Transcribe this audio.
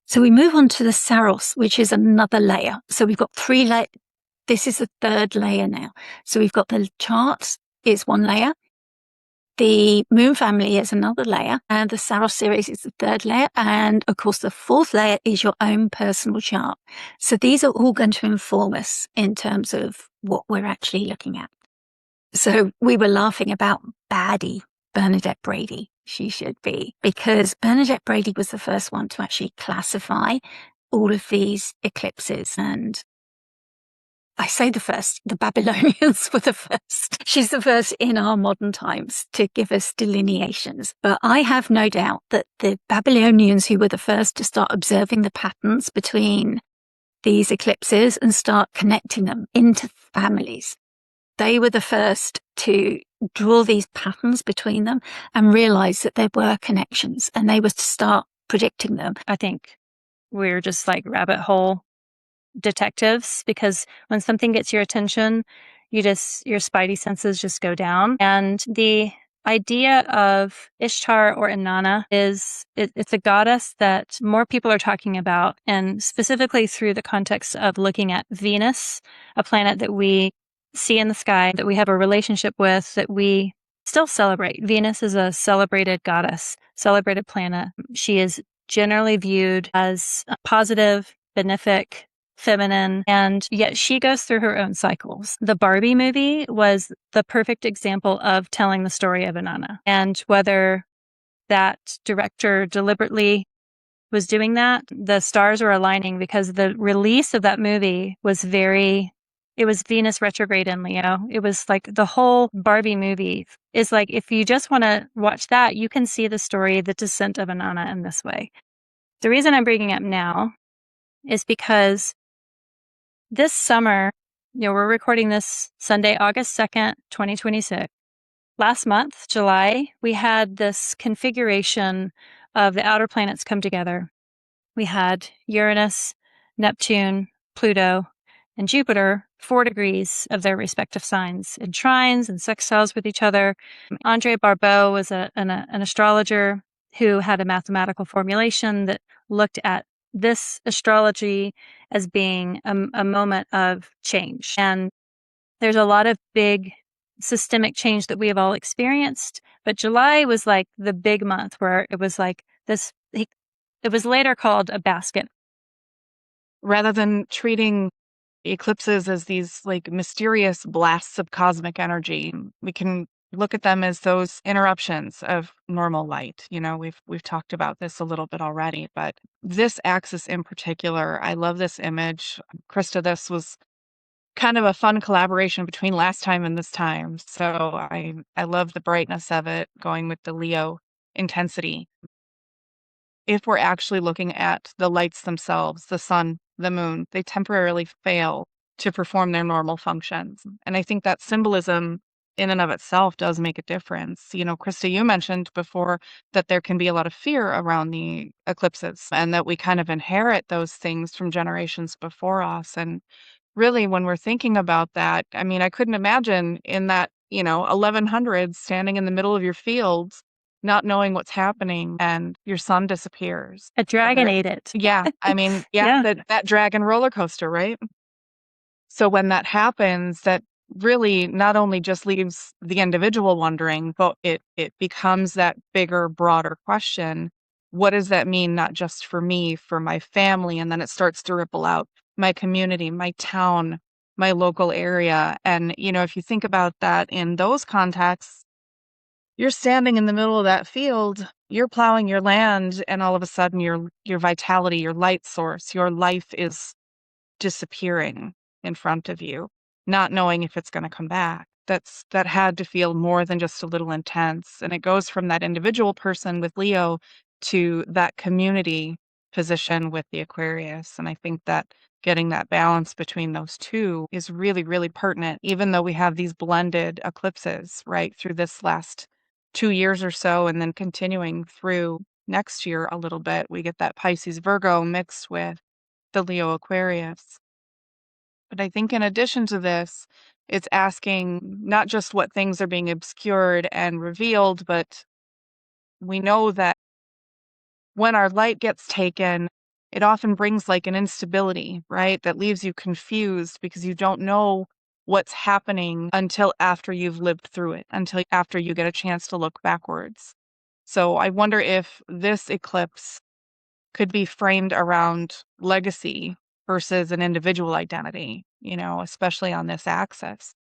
So we move on to the Saros, which is another layer. So we've got 3 layers. This is the 3rd layer now. So we've got the charts is 1 layer. The moon family is another layer, and the Saros series is the 3rd layer. And of course, the 4th layer is your own personal chart. So these are all going to inform us in terms of what we're actually looking at. So we were laughing about baddie Bernadette Brady. She should be, because Bernadette Brady was the first one to actually classify all of these eclipses. And I say the first, the Babylonians were the first. She's the first in our modern times to give us delineations. But I have no doubt that the Babylonians, who were the first to start observing the patterns between these eclipses and start connecting them into families, they were the first to draw these patterns between them and realize that there were connections, and they were to start predicting them. I think we're just like rabbit hole detectives, because when something gets your attention, your spidey senses just go down. And the idea of Ishtar or Inanna is it's a goddess that more people are talking about, and specifically through the context of looking at Venus, a planet that we see in the sky, that we have a relationship with, that we still celebrate. Venus is a celebrated goddess, celebrated planet. She is generally viewed as a positive, benefic, feminine, and yet she goes through her own cycles. The Barbie movie was the perfect example of telling the story of Inanna. And whether that director deliberately was doing that, the stars were aligning, because the release of that movie was it was Venus retrograde in Leo. It was like the whole Barbie movie is like, if you just want to watch that, you can see the story, the descent of Inanna in this way. The reason I'm bringing it up now is because this summer, we're recording this Sunday, August 2nd, 2026. Last month, July, we had this configuration of the outer planets come together. We had Uranus, Neptune, Pluto, and Jupiter, 4 degrees of their respective signs, in trines and sextiles with each other. Andre Barbeau was an astrologer who had a mathematical formulation that looked at this astrology as being a moment of change. And there's a lot of big systemic change that we have all experienced. But July was like the big month where it was like this, it was later called a basket. Rather than treating eclipses as these like mysterious blasts of cosmic energy, we can look at them as those interruptions of normal light. We've talked about this a little bit already, but this axis in particular, I love this image. Christa, this was kind of a fun collaboration between last time and this time. So I love the brightness of it, going with the Leo intensity. If we're actually looking at the lights themselves, the sun, the moon, they temporarily fail to perform their normal functions. And I think that symbolism in and of itself does make a difference. Christa, you mentioned before that there can be a lot of fear around the eclipses, and that we kind of inherit those things from generations before us. And really, when we're thinking about that, I mean, I couldn't imagine in that, 1100s standing in the middle of your fields, not knowing what's happening, and your sun disappears. A dragon ate it. Yeah. I mean, Yeah. that dragon roller coaster, right? So when that happens, that really not only just leaves the individual wondering, but it becomes that bigger, broader question. What does that mean, not just for me, for my family? And then it starts to ripple out my community, my town, my local area. And, if you think about that in those contexts, you're standing in the middle of that field, you're plowing your land, and all of a sudden your vitality, your light source, your life is disappearing in front of you, not knowing if it's going to come back. That had to feel more than just a little intense. And it goes from that individual person with Leo to that community position with the Aquarius. And I think that getting that balance between those two is really, really pertinent, even though we have these blended eclipses, right, through this last 2 years or so, and then continuing through next year a little bit. We get that Pisces Virgo mixed with the Leo Aquarius. But I think in addition to this, it's asking not just what things are being obscured and revealed, but we know that when our light gets taken, it often brings like an instability, right? That leaves you confused because you don't know what's happening until after you've lived through it, until after you get a chance to look backwards. So I wonder if this eclipse could be framed around legacy versus an individual identity, especially on this axis.